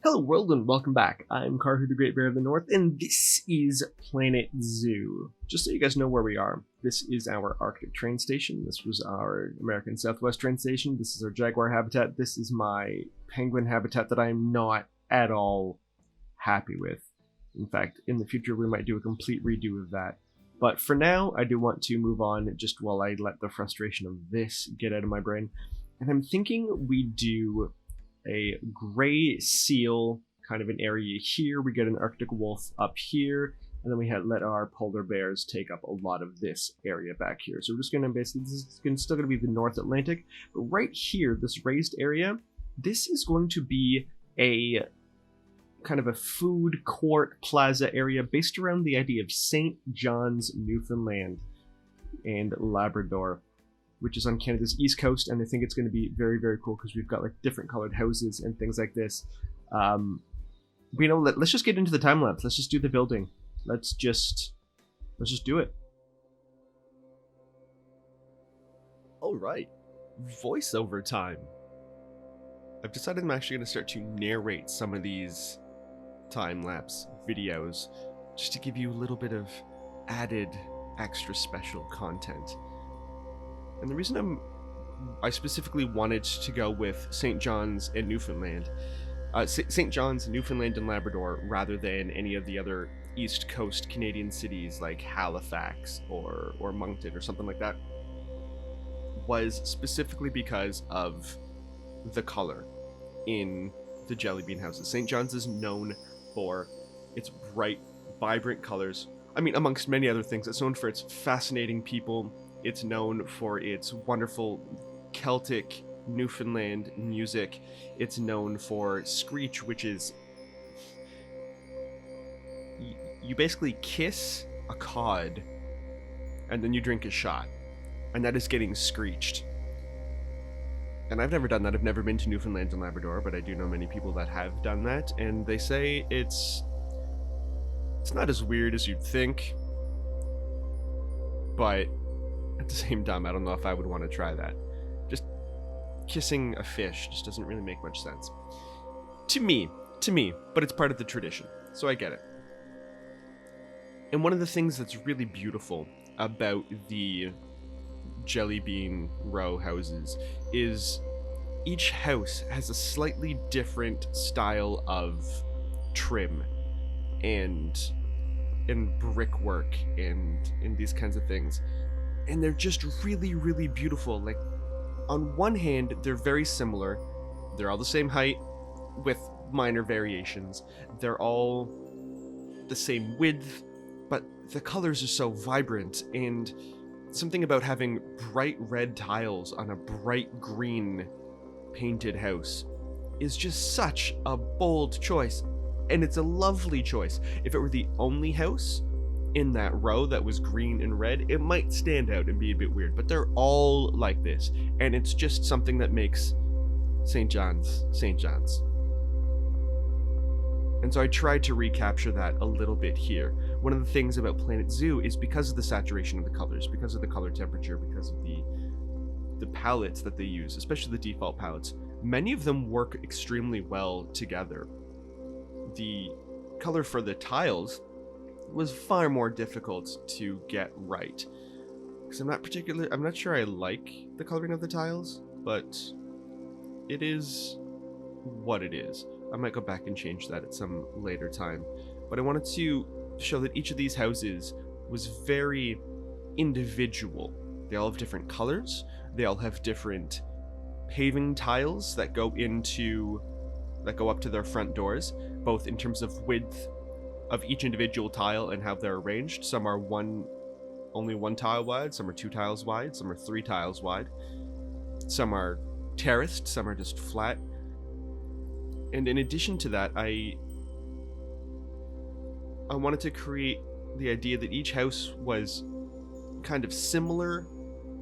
Hello world and welcome back. I'm Karhu the Great Bear of the North and this is Planet Zoo. Just so you guys know where we are, this is our Arctic train station, this was our American Southwest train station, this is our jaguar habitat, this is my penguin habitat that I'm not at all happy with. In fact, in the future we might do a complete redo of that. But for now, I do want to move on just while I let the frustration of this get out of my brain. And I'm thinking we do a gray seal kind of an area here. We get an Arctic wolf up here, and then we let our polar bears take up a lot of this area back here. So we're just going to basically, this is still going to be the North Atlantic, but right here, this raised area, this is going to be a kind of a food court plaza area based around the idea of St. John's, Newfoundland and Labrador, which is on Canada's east coast, and I think it's going to be very, very cool because we've got like different colored houses and things like this. But, you know, let's just get into the time lapse. Let's just do the building. Let's just do it. All right, voiceover time. I've decided I'm actually going to start to narrate some of these time-lapse videos just to give you a little bit of added extra special content. And the reason I specifically wanted to go with St. John's and Newfoundland, St. John's, Newfoundland and Labrador, rather than any of the other East Coast Canadian cities like Halifax or Moncton or something like that, was specifically because of the color in the jelly bean houses. St. John's is known for its bright, vibrant colors. I mean, amongst many other things, it's known for its fascinating people. It's known for its wonderful Celtic Newfoundland music. It's known for screech, which is... you basically kiss a cod, and then you drink a shot. And that is getting screeched. And I've never done that. I've never been to Newfoundland and Labrador, but I do know many people that have done that, and they say it's not as weird as you'd think, but at the same time, I don't know if I would want to try that. Just kissing a fish just doesn't really make much sense. To me, but it's part of the tradition, so I get it. And one of the things that's really beautiful about the jelly bean row houses is each house has a slightly different style of trim and brickwork and these kinds of things. And they're just really, really beautiful. Like, on one hand, they're very similar. They're all the same height with minor variations. They're all the same width, but the colors are so vibrant, and something about having bright red tiles on a bright green painted house is just such a bold choice. And it's a lovely choice. If it were the only house in that row that was green and red, it might stand out and be a bit weird, but they're all like this, and it's just something that makes St. John's St. John's. And so I tried to recapture that a little bit here. One of the things about Planet Zoo is because of the saturation of the colors, because of the color temperature, because of the palettes that they use, especially the default palettes, many of them work extremely well together. The color for the tiles was far more difficult to get right, because I'm not sure I like the coloring of the tiles, but it is what it is. I might go back and change that at some later time, but I wanted to show that each of these houses was very individual. They all have different colors, they all have different paving tiles that go up to their front doors, both in terms of width of each individual tile and how they're arranged. Some are only one tile wide, some are 2 tiles wide, some are 3 tiles wide, some are terraced, some are just flat. And in addition to that, I wanted to create the idea that each house was kind of similar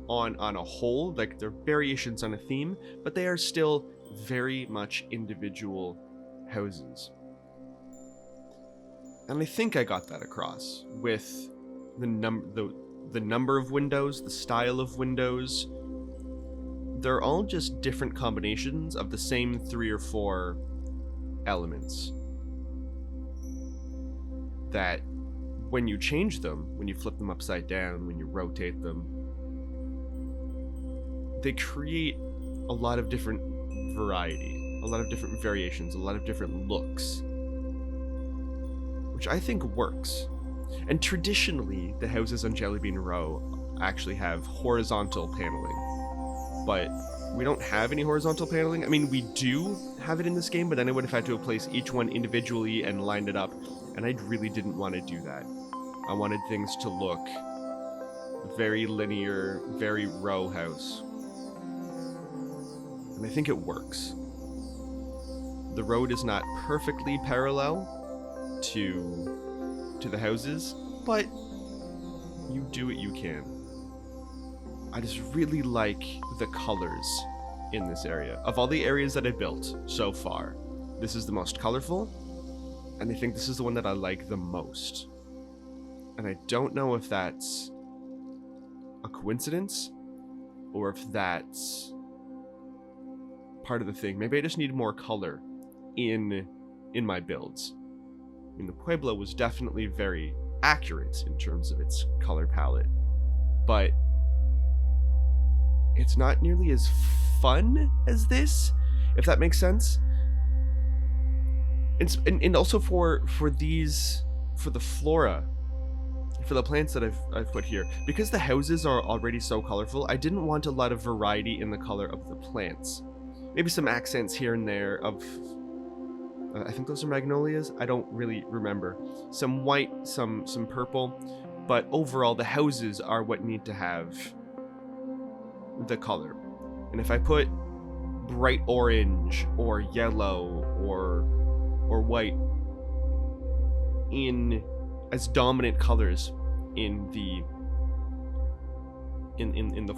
on a whole, like they're variations on a theme, but they are still very much individual houses. And I think I got that across with the number of windows, the style of windows. They're all just different combinations of the same 3 or 4 elements that when you change them, when you flip them upside down, when you rotate them, they create a lot of different variety, a lot of different variations, a lot of different looks, which I think works. And traditionally, the houses on Jellybean Row actually have horizontal paneling, but we don't have any horizontal paneling. I mean, we do have it in this game, but then I would have had to place each one individually and line it up, and I really didn't want to do that. I wanted things to look very linear, very row house. And I think it works. The road is not perfectly parallel to the houses, but you do what you can. I just really like the colors in this area. Of all the areas that I built so far, this is the most colorful, and I think this is the one that I like the most. And I don't know if that's a coincidence or if that's part of the thing. Maybe I just need more color in my builds. I mean, the Pueblo was definitely very accurate in terms of its color palette, but it's not nearly as fun as this, if that makes sense. And also for the flora, for the plants that I've put here, because the houses are already so colorful, I didn't want a lot of variety in the color of the plants. Maybe some accents here and there of, I think those are magnolias, I don't really remember. Some white, some purple, but overall the houses are what need to have the color. And if I put bright orange or yellow or white in as dominant colors in the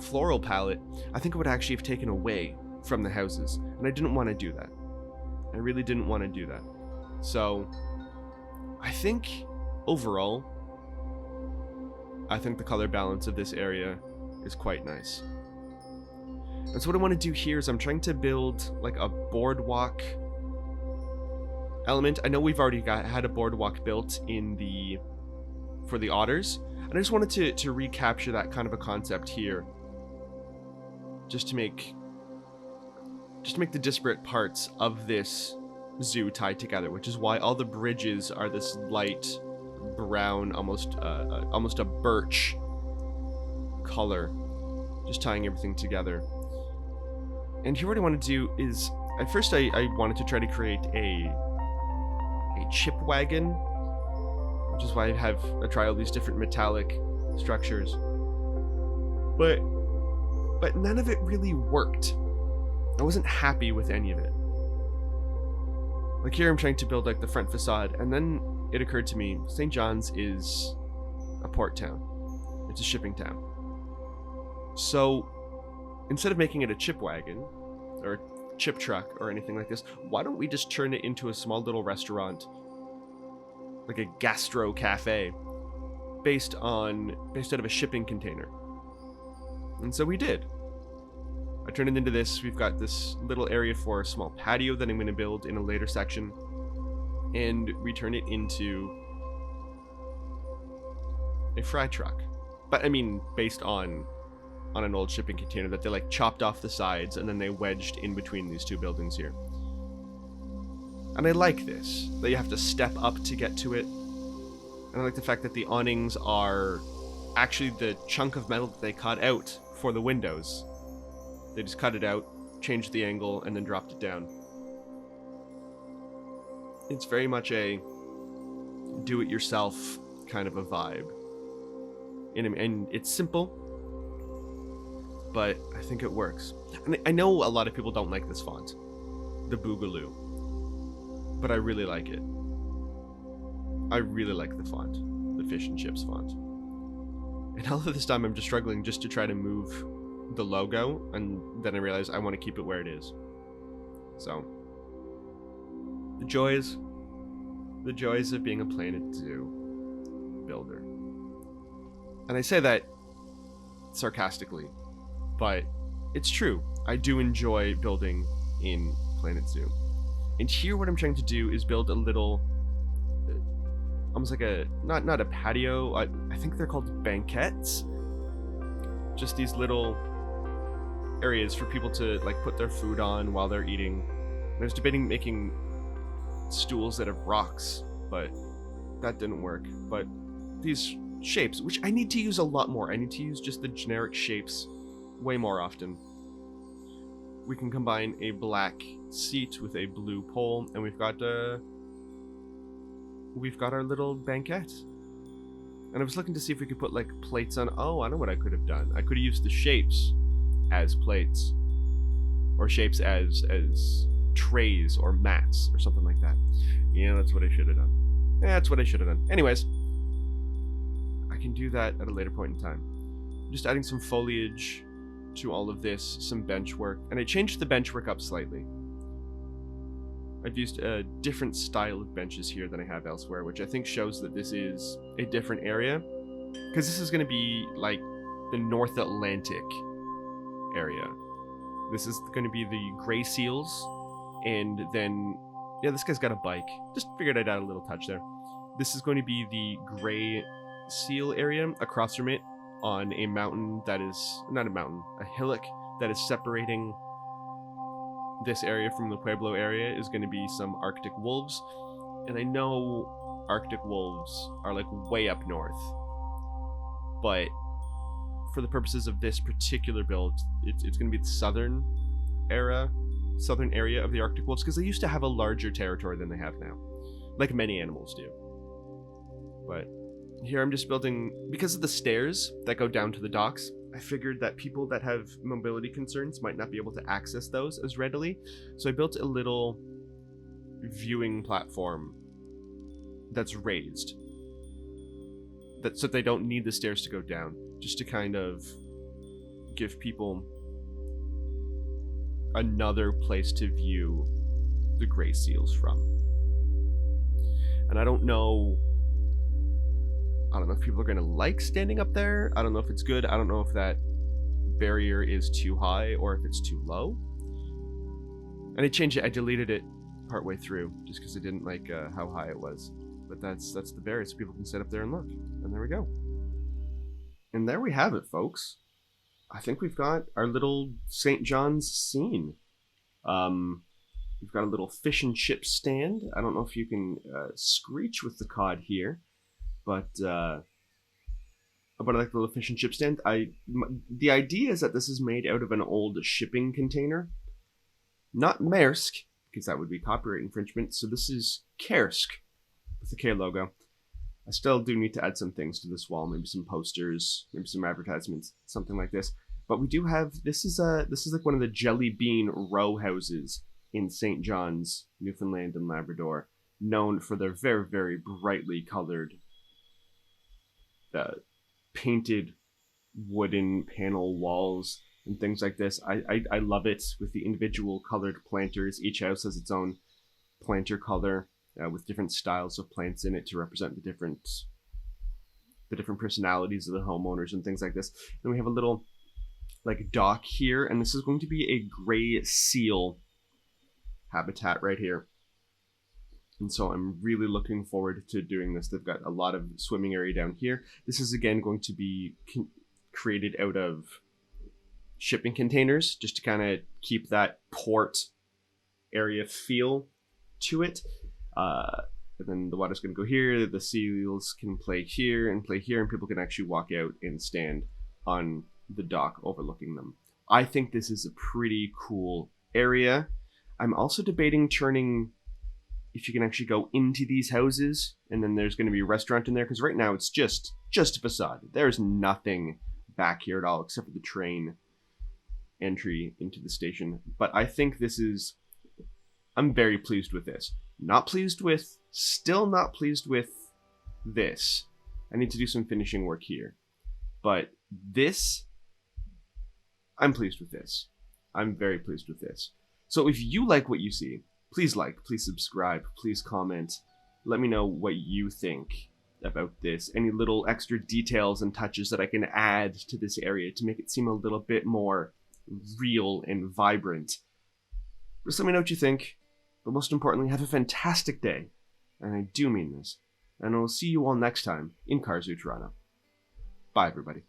floral palette, I think it would actually have taken away from the houses, and I didn't want to do that. I really didn't want to do that. So I think overall, I think the color balance of this area is quite nice. And so what I want to do here is I'm trying to build like a boardwalk element. I know we've already had a boardwalk built for the otters, and I just wanted to recapture that kind of a concept here, just to make the disparate parts of this zoo tied together, which is why all the bridges are this light brown, almost a birch color, just tying everything together. And here what I want to do is, at first I wanted to try to create a chip wagon, which is why I try all these different metallic structures. But none of it really worked. I wasn't happy with any of it. Like here I'm trying to build like the front facade, and then it occurred to me, St. John's is a port town. It's a shipping town. So instead of making it a chip wagon or a chip truck or anything like this, why don't we just turn it into a small little restaurant, like a gastro cafe, based out of a shipping container? And so we did. I turned it into this. We've got this little area for a small patio that I'm going to build in a later section, and we turn it into a fry truck. But I mean, based on an old shipping container that they like chopped off the sides and then they wedged in between these two buildings here. And I like this, that you have to step up to get to it. And I like the fact that the awnings are actually the chunk of metal that they cut out for the windows. They just cut it out, changed the angle, and then dropped it down. It's very much a do-it-yourself kind of a vibe. And it's simple, but I think it works. And I know a lot of people don't like this font, the Boogaloo, but I really like it. I really like the font, the fish and chips font. And all of this time I'm just struggling just to try to move the logo, and then I realized I want to keep it where it is. So, the joys of being a Planet Zoo builder. And I say that sarcastically, but it's true. I do enjoy building in Planet Zoo. And here what I'm trying to do is build a little, almost like a, not a patio, I think they're called banquettes. Just these little areas for people to like put their food on while they're eating. I was debating making stools out of rocks, but that didn't work. But these shapes, which I need to use a lot more. I need to use just the generic shapes way more often. We can combine a black seat with a blue pole, and we've got our little banquette. And I was looking to see if we could put like plates on. Oh, I know what I could have done. I could have used the shapes as plates, or shapes as trays or mats or something like that. Yeah, that's what I should have done. That's what I should have done. Anyways, I can do that at a later point in time. Just adding some foliage to all of this, some bench work, and I changed the bench work up slightly. I've used a different style of benches here than I have elsewhere, which I think shows that this is a different area, because this is going to be like the North Atlantic area. This is going to be the gray seals, and then, yeah, this guy's got a bike. Just figured I'd add a little touch there. This is going to be the gray seal area. Across from it, on a mountain that is, not a mountain, a hillock that is separating this area from the Pueblo area, is going to be some Arctic wolves. And I know Arctic wolves are like way up north, but for the purposes of this particular build, it's going to be the southern area of the Arctic wolves, because they used to have a larger territory than they have now, like many animals do. But here I'm just building, because of the stairs that go down to the docks, I figured that people that have mobility concerns might not be able to access those as readily. So I built a little viewing platform that's raised, so they don't need the stairs to go down, just to kind of give people another place to view the gray seals from. And I don't know if people are going to like standing up there. I don't know if it's good. I don't know if that barrier is too high or if it's too low. And I changed it. I deleted it partway through just because I didn't like how high it was. But that's the barrier, so people can sit up there and look. And there we go. And there we have it, folks. I think we've got our little St. John's scene. We've got a little fish and chip stand. I don't know if you can screech with the cod here, but I like the little fish and chip stand. The idea is that this is made out of an old shipping container, not Maersk, because that would be copyright infringement. So this is Kersk with the K logo. I still do need to add some things to this wall, maybe some posters, maybe some advertisements, something like this. But we do have, this is like one of the jelly bean row houses in St. John's, Newfoundland and Labrador, known for their very, very brightly colored painted wooden panel walls and things like this. I love it with the individual colored planters. Each house has its own planter color with different styles of plants in it to represent the different personalities of the homeowners and things like this. And we have a little like dock here, and this is going to be a gray seal habitat right here. And so I'm really looking forward to doing this. They've got a lot of swimming area down here. This is again going to be created out of shipping containers, just to kind of keep that port area feel to it. And then the water's going to go here. The seals can play here, and people can actually walk out and stand on the dock overlooking them. I think this is a pretty cool area. I'm also debating turning, if you can actually go into these houses, and then there's going to be a restaurant in there, because right now it's just a facade. There's nothing back here at all except for the train entry into the station. But I think I'm very pleased with this. Still not pleased with this. I need to do some finishing work here. But this, I'm pleased with this. I'm very pleased with this. So if you like what you see, please subscribe, please comment. Let me know what you think about this. Any little extra details and touches that I can add to this area to make it seem a little bit more real and vibrant. Just let me know what you think. But most importantly, have a fantastic day. And I do mean this. And I will see you all next time in Karzoo, Toronto. Bye, everybody.